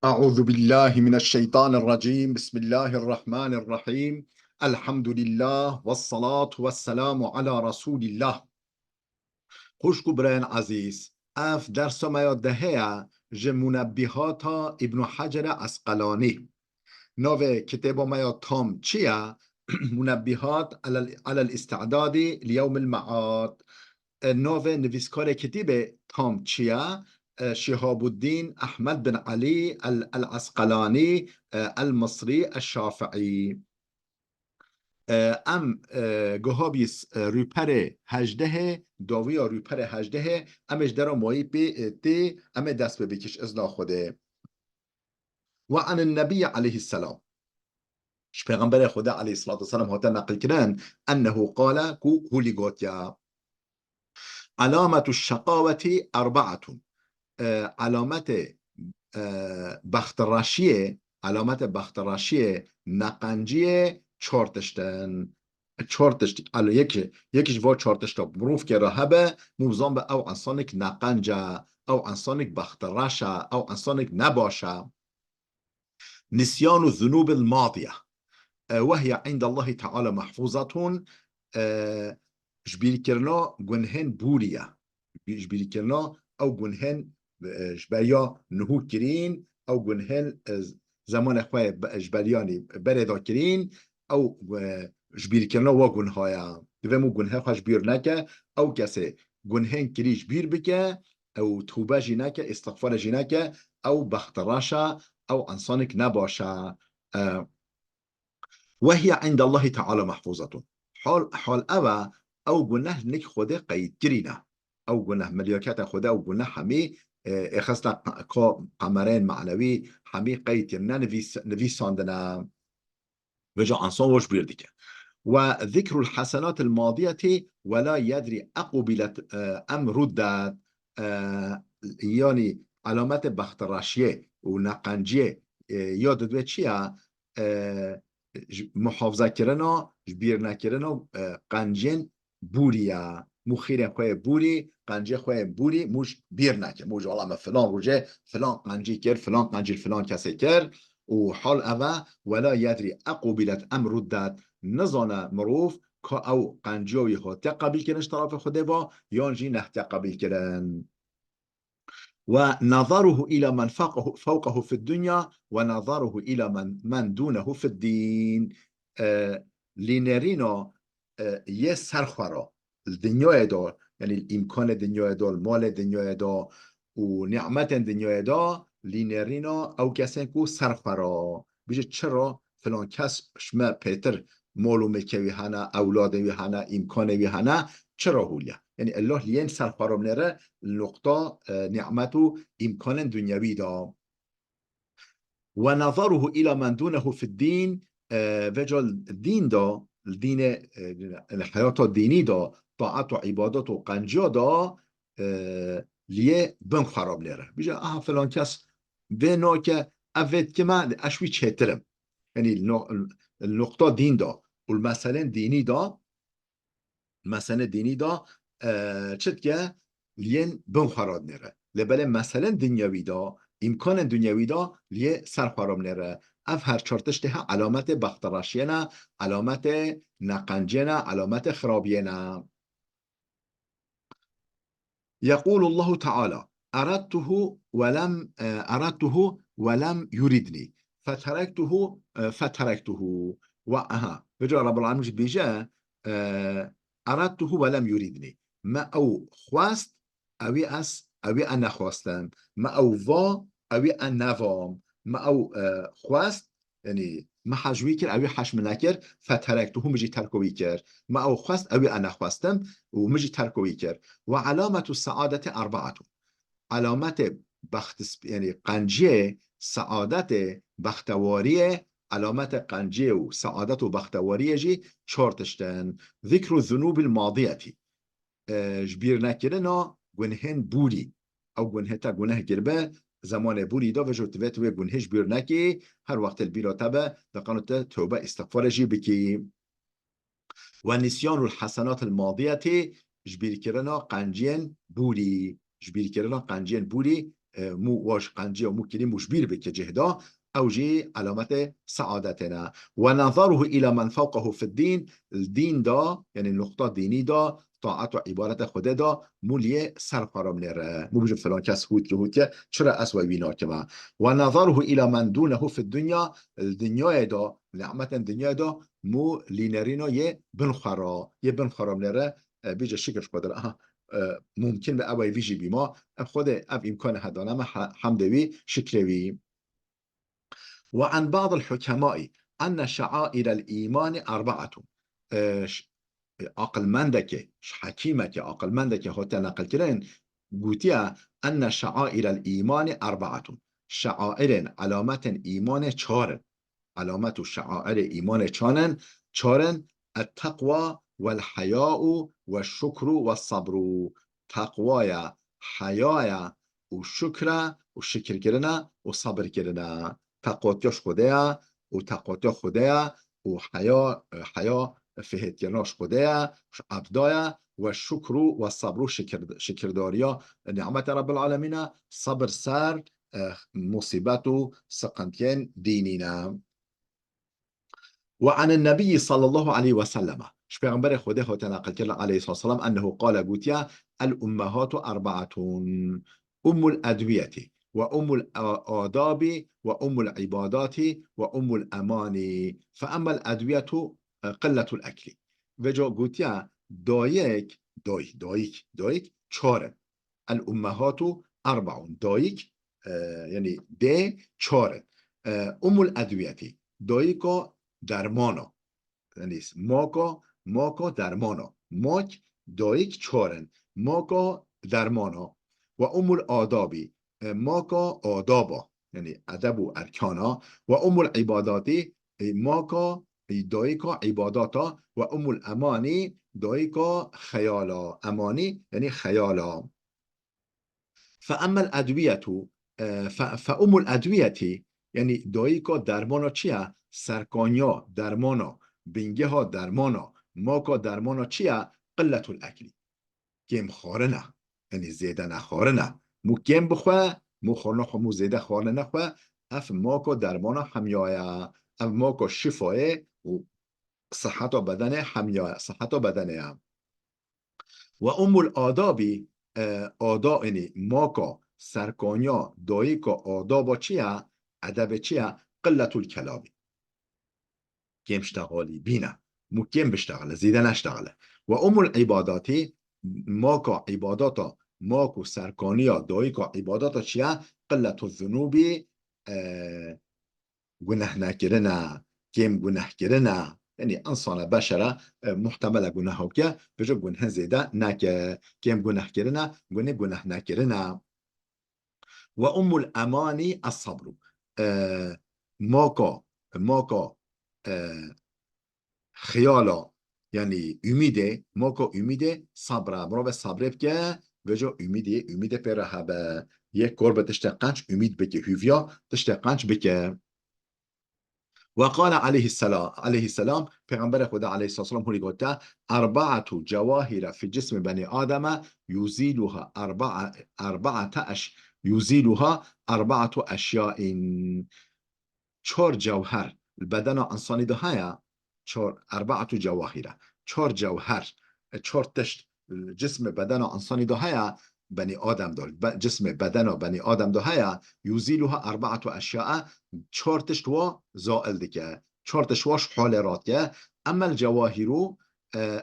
أعوذ بالله من الشيطان الرجيم. بسم الله الرحمن الرحيم. الحمد لله والصلاة والسلام على رسول الله. خوشکو برین عزیز، اف درس ما یاددهه ج منبهات ابن حجر عسقلانی. نو کتاب ما یاد تام چیه؟ منبهات على الاستعداد ليوم المعاد. نو نویسکار کتاب تام چیه؟ شهاب الدين أحمد بن علي العسقلاني المصري الشافعي. ام گهابیس روپر هجده داوی روپر هجده امش در مایی بی تی ام دست بکش ازنا خوده. و عن النبي عليه السلام، ش پیغمبر خدا علیه الصلاة والسلام هاتا نقل کرن انه قال کو هولی گوتیا علامة الشقاوة أربعة. علامت بختراشیه، علامت بختراشیه نقنجیه چارتشتن. چارتشت الا یکیش وا چارتشتا بروف که رهبه موزان به او انسانک نقنجه او انسانک بختراشه او انسانک نباشه. نسيان الذنوب الماضية وهي عند الله تعالى محفوظة. جبيل كرنا جنهن بوريا، جبيل كرنا أو جنهن جبايا نهو كرين أو جنهن زمان خواه جبالياني بردا كرين أو جبيل كرنا وجنهايا دوامو جنها خواه جبير نكا أو كسي جنهن كري جبير بكا أو توبة جناكا استغفار جناكا أو بختراشا أو أنصانك نباشا. وهي عند الله تعالى محفوظة. حال او گناه نك خوده قيد كرينا او گناه ملياكات خوده او گناه همي اخصنا قمرين معنوي همي قيد كرنا نفيساندنا وجا انسان وش بيردك. وذكر الحسنات الماضية ولا يدري أقبلت أم ردت. يعني علامات بختراشية ونقنجية یاد دوه چیه؟ محافظه کردن بیر نکردن قنجین بوریه مخیر خواه بوری قنجه خواه بوری موش بیر نکه موش علامه فلان روزه فلان قنجی کرد فلان قنجی فلان کسی کرد و حال اوه ولا یدری اقبلت ام ردت نزانه مروف که او قنجاوی ها تقبیل کردنش طرف خوده با یا جی نه تقبیل کردن. ونظره إلى من فوقه في الدنيا ونظره إلى من دونه في الدين. لنرينا يسرخرا الدنيا دا يعني الإمكان الدنيا دا المال الدنيا دا ونعمت الدنيا دا لنرينا أو كسنكو سرخرا بيجي چرا فلان کس شما پیتر مالو مکوی هنه اولادوی هنه امکانوی هنه چرا هولیا یعنی الله لین سرخرام نره نقطه نعمت و امکان دنیوی دا. ونظره إلى من دونه في الدين وجل الدين دا الدين الحياة الديني دا طاعت و عبادت و قنجا دا لیه بن خراب نره بيجا فلان کس بنا که اوید که من اشوی چهترم یعنی النقطه دین دا والمسألة ديني دا مسألة ديني دا چت که لین بن خراب نره لبله مسألة دنیاوی دا امکان دنیاوی دا لیه سر خراب نره. اف هر چارتش ده علامت بختراشینا علامت نقنجنا علامت خرابینا. يقول الله تعالى أردته ولم يردني فتركته وأها بجا رب العالمين بيجا أردته ولم يردني ما أو خواست أوي أنا خواستم ما أو فا أوي أنا فام ما أو خواست يعني ما حجوي كر أوي حشم نكر فتركته مجي تركوي كر ما أو خواست أوي أنا خواستم ومجي تركوي كر. وعلامة السعادة أربعة. علامت يعني قنجه سعادت بختواری علامت قنجه و سعادت و بختواری جي چارتشتن. ذكر الذنوب الماضية جبير نكرنا گنهن بوري او گنه تا گنه گربه زمان بوري دا و جوتویت و گنه جبير نكي هر وقت البيرا تبا دقانت توبه استغفار جي بكي. ونسيان الحسنات الماضية جبير كرنا قنجين بوري جبير كرنا قنجين بوري مو واش قنجي ومو كلي مش بير بك جهدا أو جي علامة سعادتنا. ونظره إلى من فوقه في الدين، الدين دا يعني النقطة ديني دا طاعت و عبارت خدا دا مولیه سرفرام نره، مو بجو فلان کس هود که هود که چرا اسوای وینا که ما. و نظره الى من دونه في الدنيا، الدنيا دا نعمت الدنيا دا مو لینرینا یه بنخرام نره بیجا شکرش قدر ممکن به اوای ویجی بیما خود او امکان هدانه حمدوی شکروی. وعن بعض الحكماء أن شعائر الإيمان أربعة. عقل مندك حكيمك عقل مندك هوتا نقل كرين قوتيا أن شعائر الإيمان أربعة. شعائر علامة إيمان چارن، علامة شعائر إيمان چارن التقوى والحياء والشكر والصبر. تقوايا، حيايا، وشكر وشكر كرنا وصبر كرنا. تقوتياش خدايا وتقوتيا خدايا وحياء فهتيناش خدايا عبدايا والشكر والصبر شكر داريا نعمة رب العالمين صبر سار مصيبات سقنتين ديننا. وعن النبي صلى الله عليه وسلم شبيغمبر خده هو تناقل كلا عليه الصلاة والسلام أنه قال قوتيا الأمهات أربعة: أم الأدوية وأم الآداب وأم العبادات وأم الأماني. فأما الأدوية قلة الأكل. وجا قوتيا دايك چارن. الأمهات أربع دايك يعني دي چارن. أم الأدوية دايكا درمانا یعنی ماکا درمانا، ماک دایک چارن، ماکا درمانا. و ام الآدابی ماکا آدابا یعنی ادب و ارکانا. و ام العباداتی ماکا دایکا عباداتا. و ام الامانی دایکا خیالا، امانی یعنی خیالا. فاما الادویه فام الادویه یعنی دایکا درمانا چیه؟ سرکانیا درمانا، بینگه ها درمانا، ماکا درمانا چیه؟ قلت الاکلی، کم خاره نه یعنی زیده نخاره نه. مو کم بخواه مو خاره نخواه مو زیده خاره نخواه. اف ماکا درمانا همیایه، اف ماکا شفایه و صحت بدن همیایه، صحت بدنه هم. و ام الآدابی آدا یعنی ماکا سرکانیا دایکا آدابا چیه؟ ادب چیه؟ قلت الکلامی، كيم اشتغالي بينا مو كيم بشتغل زيدا نشتغله. وأم العباداتي ماكو عباداتا ماكو سركانيا دايكا عباداتا چيا؟ قلة الذنوب گناه نكرنا، كيم گناه كرنا يعني انسان بشرة محتمل گناه كه بجا گناه زيدا نكه، كيم گناه كرنا گناه نكرنا. وأم الأماني الصبر ماكا خیالا یعنی امیده ماکا امیده صبره برای صبره بکه وجا امیده پر هبه یک کار تشتقنش امید بکه هیویا تشتقنش بکه. وقال عليه السلام پیغمبر خدا علیه السلام هلی گفته اربعه جواهر في جسم بني آدم يزيلها اربعه اشیاء. چهار جوهر البدن انسانی ده هيا اربعه جواهر، چهار جوهر، چهار تشت جسم بدن انسانی ده هيا بني آدم دار، جسم بدن بني آدم ده هيا يزيلها اربعه اشیاء. چهار تشت و زائل دیگه، چهار تشت واش حالرات که. اما الجواهر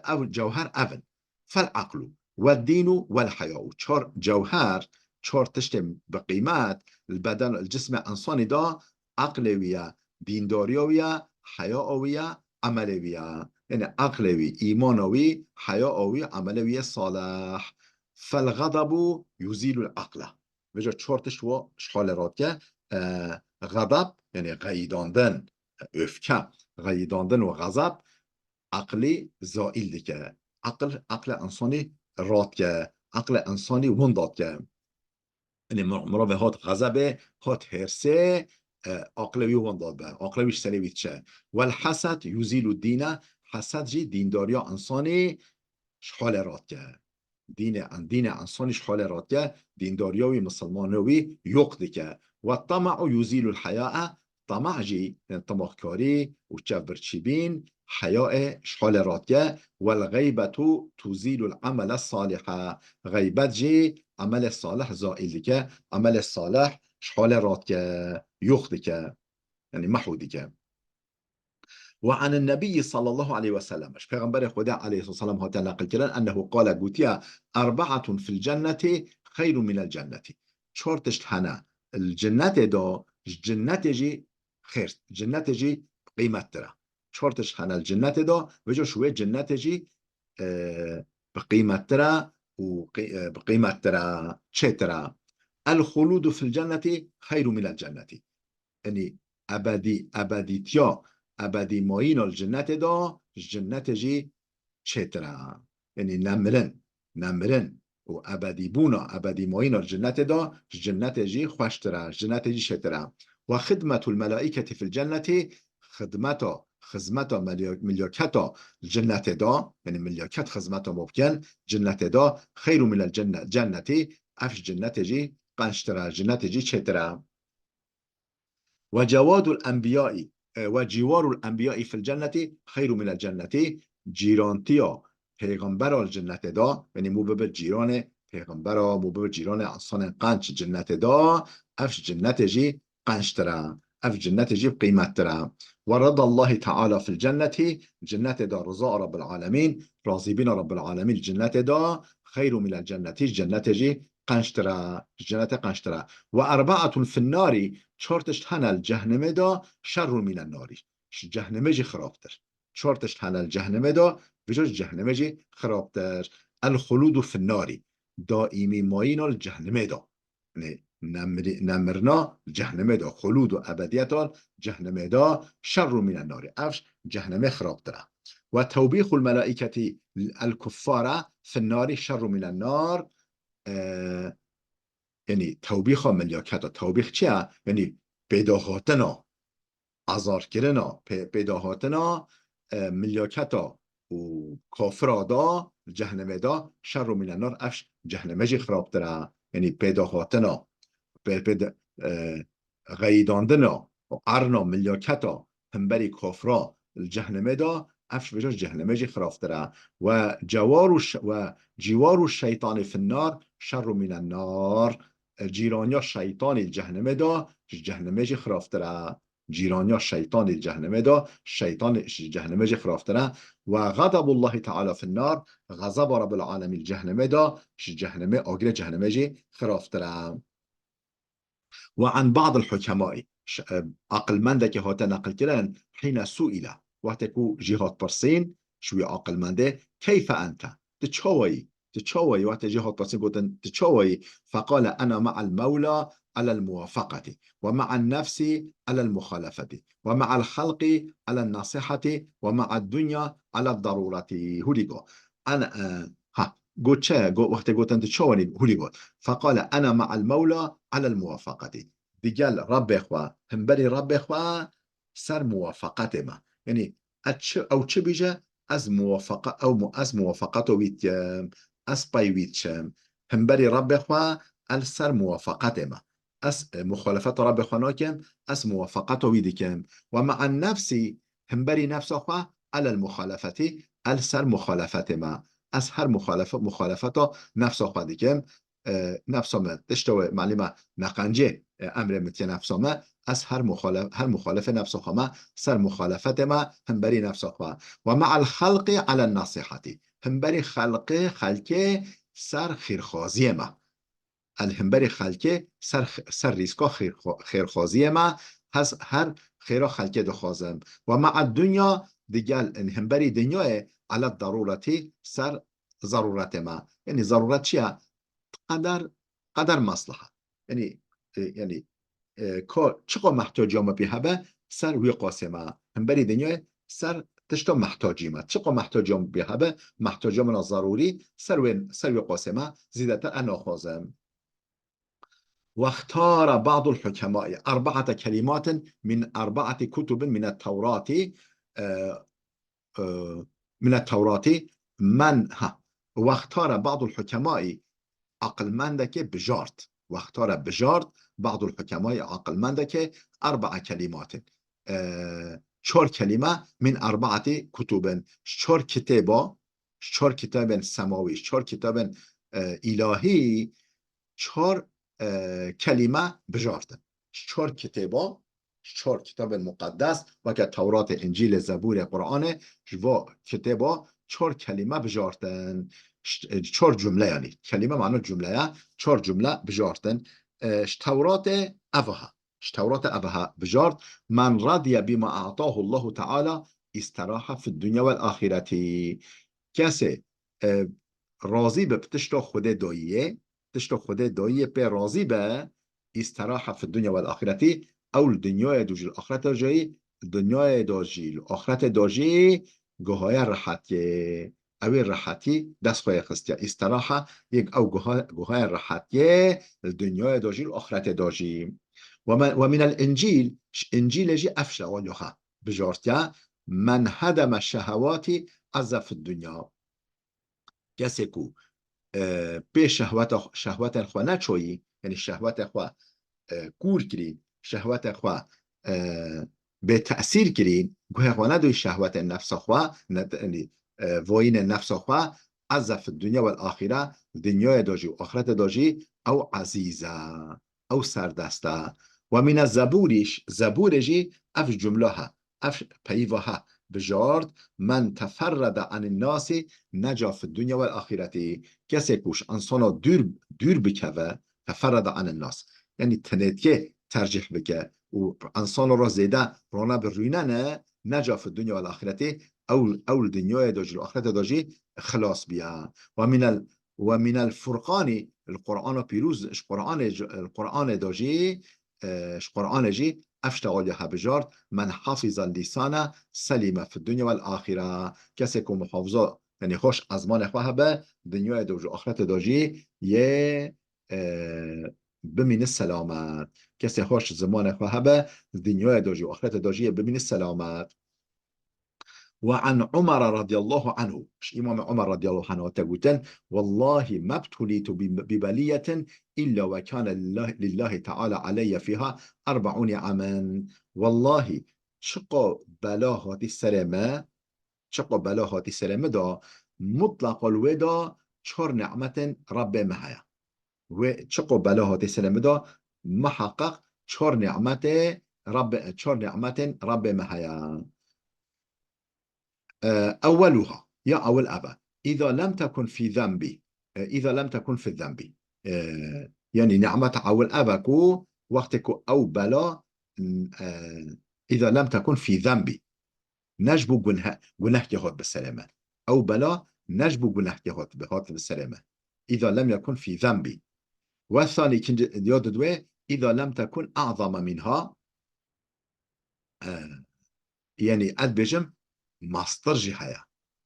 او جوهر اون فالعقل والدين والحياة. چهار جوهر چهار تشت بقيمات البدن الجسم انسانی ده عقلویه، دینداریویه، حیاویه، عملویه. یعنی عقلوی، ایمانوی، حیاوی، عملوی صالح. فالغضب يزيل العقل. وجا چهارتش و شخالرات که غضب یعنی غیداندن، öfke غیداندن و غضب عقلی زائل دیگه. عقل انسانی رات که، عقل انسانی ونداد که. یعنی مراوه هات غضبه، هات هرسه عقلوی ونداد به عقلویش سریوید چه. والحسد یزیل الدین. حسد جی دینداریا انسانی حال رات که. دين انسانش حال راتيا دين داريوي مسلمانوي يقدك والطمع يزيل الحياء طمع جي طمع كاري وشافر تشيبين حياء شحال راتيا والغيبة تزيل العمل الصالح غيبت جي عمل الصالح زائلك عمل الصالح شحال راتيا يقدك يعني محودك. وعن النبي صلى الله عليه وسلم اش پیغمبر خدا عليه الصلاة والسلام هاتا نقل كردن انه قال قوتيا 4 في الجنة خير من الجنة. چورتش هنا الجنة دا جنة جي خير جنة جي قيمت ترى. چورتش هنا الجنة دا وجو شوية جنة جي بقيمة ترى وبقيمة ترى ترى الخلود في الجنة خير من الجنة. يعني ابدی تیا ابدی ماین الجنة دا جنة جي چترا يعني نمرن و ابدی بونا ابدی ماین الجنة دا جنة جي خوشترا جنة جي شترا. و خدمة الملائكة في الجنة خدمة ملائكة الجنة دا يعني ملائكة خدمة ممكن جنة دا خير من الجنة افش جنة جي قنشترا جنة جي چترا. وجواد الأنبياء وجوار الأنبياء في الجنة خير من الجنة. جيرانتيا پیغمبر الجنة دا يعني مو ببر جيران پیغمبر مو ببر جيران انسان قنش جنة دا افش جنة جي قنش ترى اف جنة جي قيمة ترى. ورضى الله تعالى في الجنة جنة دا رضا رب العالمين راضي بنا رب العالمين جنة دا خير من الجنة جنة جي قنشترا جنة قنشترا. و4 في النار چورتش هنل الجهنم دا شر من النار جهنم جي خرابتر. چورتش هنل الجهنم دا بجوز جهنم جي خرابتر. الخلود في النار دائمي ماين الجهنم دا نمرنا جهنم دا خلود و ابدیت جهنم دا شر من النار افش جهنم خرابتر. وتوبيخ الملائكة الكفار في النار شر من النار. یعنی توبیخ ملیاکت توبیخ چیه؟ یعنی پیداهاتنا ازار کردنا پیداهاتنا ملیاکت و کافر دا جهنم دا شر من النار افش جهنم جی خراب تره. یعنی پیداهاتنا غیداندنا و ارنا ملیاکتا همبری کافرا الجهنم دا افش بجاش جهنم جي خرافتره. و جوار الشيطان في النار شر من النار. جيرانيا شيطان الجهنم دا جهنم جي خرافتره. جيرانيا شيطان الجهنم دا شيطان الجهنم جي خرافتره. و غضب الله تعالى في النار غضب رب العالمين الجهنم دا جهنم آگره جهنم جي خرافتره. وعن بعض الحكماء عقل منده که هاته نقل کردن حين سئل وقتی که جهاد پرسین شوی عقل منده كيف انت تشوي وقتی جهاد پرسین گفتن تشوي فقال انا مع المولى على الموافقة ومع النفس على المخالفة ومع الخلق على النصيحة ومع الدنيا على الضرورة. هوليغو انا قلت چه وقتی گفتن تشوي هوليغو فقال انا مع المولى على الموافقة دیگل رب خوا همبری رب خوا سر موافقت ما یعنی او چه بیجه از موافقت او از موافقت ویتیم از پای ویتشم همبری رب خوا سر موافقت ما از مخالفت رب خوا ناکم از موافقت ویدکم. و مع النفس همبری نفس خوا على المخالفتی سر مخالفت ما از هر مخالفت نفس خوا دیکم نفس ما تشتوه معلومه نقنجه امر متی نفس ما از هر مخالف نفس ما سر مخالفت ما هم بری نفس ما. و مع الخلق على النصيحة هم بری خلق سر خیرخوازی ما هم بری خلق سر ریسکا خیرخوازی ما هز هر خیرا خلق دخوازم. و مع الدنيا دیگل هم بری دنیا على الضرورتی سر ضرورت ما یعنی ضرورت چیه؟ قدر مصلحه یعنی چقدر محتاجیام بهبه سر وی قاسمه هم بری دنیا سر تشتا محتاجیمه چقدر محتاجیام بهبه محتاجیام ضروری سر وی قاسمه زیدتر انا خوازم. واختار بعض الحكماء 4 كلمات من 4 كتب من التوراة من التوراة واختار بعض الحكماء عقلمندك بجارت، واختار بجارت بعض الحكماء عقلمندك 4 كلمات، 4 كلمة من 4 كتب، 4 كتابا، 4 كتاب سماوي، 4 كتاب إلهي، 4 كلمة بجارت، 4 كتابا، 4 كتاب مقدس وكا توراة انجيل زبور قرآن، جوا كتابا 4 كلمة بجارتن، 4 جملة، يعني كلمة معنى جملة، 4 جملة بجارتن. توراة أبها، توراة أبها بجارت: من رضي بما أعطاه الله تعالى استراح في الدنيا والآخرة. کسی راضی به پتشتا خود داییه، پتشتا خود داییه به راضی به استراحة في الدنيا والآخرة، أو الدنيا دوجي الآخرة جاي، الدنيا دوجي الآخرة دوجي جهاي الرحاتي، أو الرحاتي دست خواه خستيا استراحة يك أو جهاي الرحاتي الدنيا دوجي الآخرة دوجي. ومن الإنجيل، إنجيل جي أفشا وليخا بجارتيا: من هدم الشهوات عز في الدنيا. کسی کو به شهوت خوا نچویی، یعنی شهوت خوا کور کرین، شهوت خوا به تأثیر کرین، گوه خوا ندوی شهوت نفس خوا، وین نفس خوا، عز في الدنيا والآخرة، دنیا داجی و آخرت داجی، او عزیزه او سردسته. ومن الزبورش، زبورجي اف جملها اف پیوها بجارد: من تفرد عن الناس نجا في الدنيا والآخرة. کسی کوش انسانا دور بکوه، تفرد عن الناس یعنی تنیتیه ترجیح بکه و انسان را زیده رانا برویننه، نجا في الدنيا والآخرة، او الدنيا داجي الآخرة داجي خلاص بیا. ومن الفرقان، القرآن پیروز، القرآن داجي، القرآن جي اشتغل يا بجارت: من حافظ اللسان سليم في الدنيا والآخرة. کسی که محافظه یعنی خوش ازمان خواه به دنیا دوج آخرت داجی یه بمین السلامت. کسی خوش زمان خواه به دنیا دوجی آخرت داجی بمین السلامت. وعن عمر رضي الله عنه، إمام عمر رضي الله عنه تقولن: والله ما ابتليت ببلية إلا وكان لله تعالى علي فيها 40 عاما. والله شقا بلاهات السلامة، شقا بلاهات السلامة دا مطلق الودا 4 نعمة رب مهيا، وشقا بلاهات السلامة دا محقق 4 نعمة رب مهيا. أولها يا أول أبا: إذا لم تكن في ذنبي، إذا لم تكن في الذنب، يعني نعمة أول أباكو وقتك أو بلا، إذا لم تكن في ذنبي نجبو جناه يهود بالسلامة، أو بلا نجبو جناه يهود بالسلامة، إذا لم يكن في ذنبي. والثاني يود دوي: إذا لم تكن أعظم منها، يعني أدبجم ماسترجي هيا،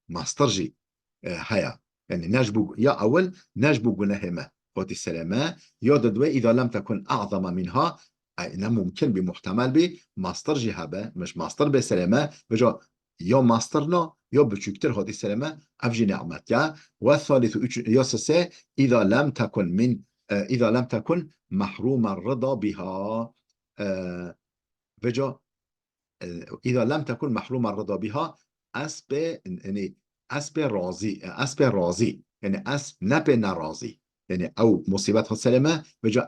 ماسترجي هيا، يعني نجبو يا أول نجبو جناهما قوت السلامة، يود دوي إذا لم تكن أعظم منها، أي ممكن بمحتمل بي ماسترجي هبا مش ماستر بسلامة بجا يا ماسترنا يا بچوكتر هذه السلامة أفجي نعمتك. والثالث يسسي: إذا لم تكن من إذا لم تكن محروم الرضا بها، بجا إذا لم تكن محروم الرضا بها، أسب يعني أسب راضي، أسب راضي يعني أسب نب نراضي، يعني أو مصيبتها سلمة بجا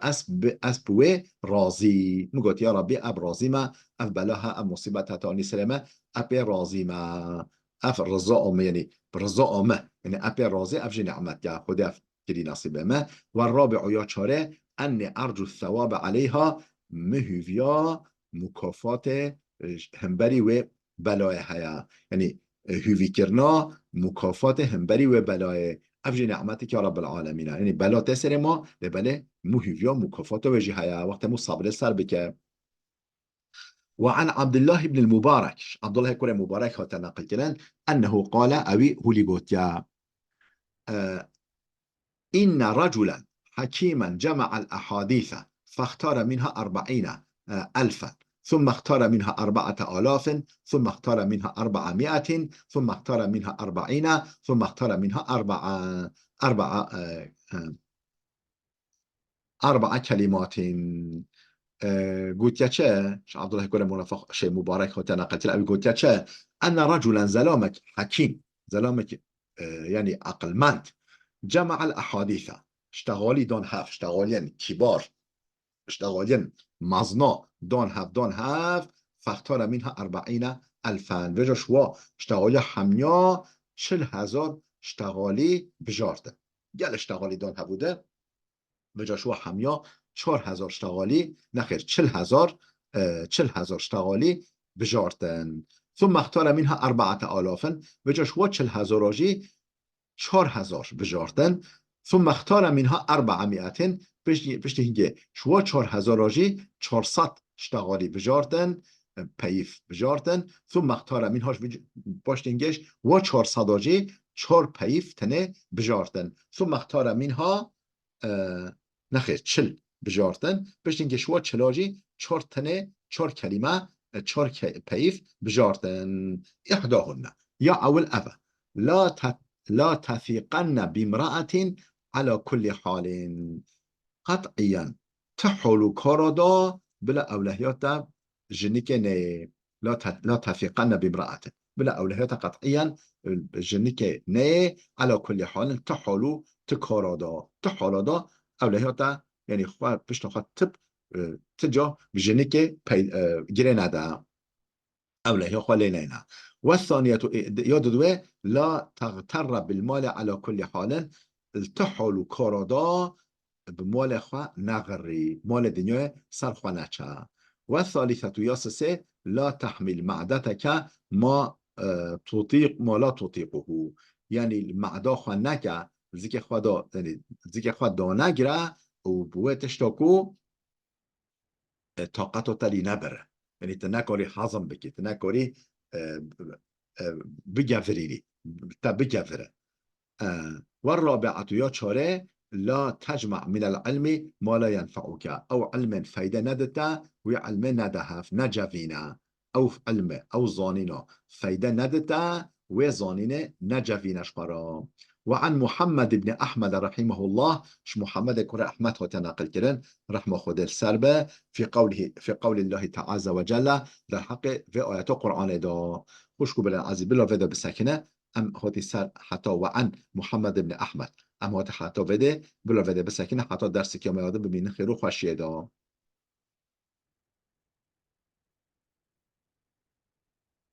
أسب و راضي، نقول يا ربي أب راضي ما أف بلاها أب مصيبتها تاني سلمة أب راضي ما أف رضا يعني برضا ما يعني أب راضي أفجي نعمت يا خدا كدي نصيب ما. والرابع يا شاره أني أرجو الثواب عليها مهويا مكافات همبری و بلای هیا، یعنی هوی کرنا مکافات همبری و بلای افجی نعمتی که رب العالمین، یعنی بلا تسر ما لبله مهویا مکافات وجه هیا وقت مو صبر سر بکه. وعن عبد الله بن المبارك، عبد الله كره مبارك هات نقل كلن أنه قال أوي هولي بوتيا: إن رجلا حكيما جمع الأحاديث فاختار منها 40 ألفا، ثم اختار منها 4000 ثم اختار منها 400 ثم اختار منها 40 ثم اختار منها أربعة أربع كلمات. قلت يا عبد الله يقول منافق شيء مبارك خوتنا قلت له قلت يا أن رجلا زلامك حكيم زلامك يعني عقل مند جمع الأحاديث اشتغالي دون هاف اشتغالين كبار اشتغالين مزنا دون هاف فاختار منها 40,000 وجا شوا اشتغالي حمیا 40,000 اشتغالی بجارده گل اشتغالی دون ها بوده وجا شوا حمیا 4,000 اشتغالی نخیر 40,000 اشتغالی بجارتن ثم اختار منها 4,000 وجا شوا 40,000 راجی 4,000 بجارتن ثم اختار منها 400 پشت هنگه شوا 4,000 راجی 400 اشتغالی بجارتن پیف بجارتن ثم اختار منهاش پشت هنگهش و 400 راجی 4 پیف تنه بجارتن ثم اختار منها نخیر 40 بجارتن پشت هنگه شوا 40 راجی 4 تنه 4 کلمه 4 پیف بجارتن احداهن یا اول افا لا تثقن بامرأة على كل حال قطعيا تحول كاردا بلا أولهيات جنيك ني لا تثقن بامرأة بلا أولهيات قطعيا جنيك ني على كل حال تحول تكاردا تحولادا أولهيات يعني خواه بشتخواه تب تجا بجنيك جرينادا أولهيات خواه لينينا والثانية يددوه لا تغتر بالمال على كل حال التحول كاردا بمال خواه نغری مال دنیا سر خواه نچه و ثالثة یاسسه لا تحمل معدتك ما تطيق ما لا تطيقه یعنی معده خواه نگه زیک خواه دا یعنی زیک خواه دا نگره و بوه تشتاکو طاقتو تلی نبره یعنی تنکاری حضم بکی تنکاری بگفریری تا بگفره و الرابعة یا چاره لا تجمع من العلم ما لا ينفعك أو علم فايدة ندتا وعلم ندهف نجفينا أو علم أو ظاننا فايدة ندتا وظاننا نجفينش قرا وعن محمد بن أحمد رحمه الله ش محمد كرة أحمد هو تناقل كرن رحمه خود السربة في قول الله تعالى وجل در حق في آيات القرآن دا خوشكو بلا عزيز بلا فيدا بسكنة ام هاتی سر حتی و عن محمد بن احمد ام هاتی حتی بده بلا بده بسکنه حتی درسی که میاده ببینه خیرو خوشیه دا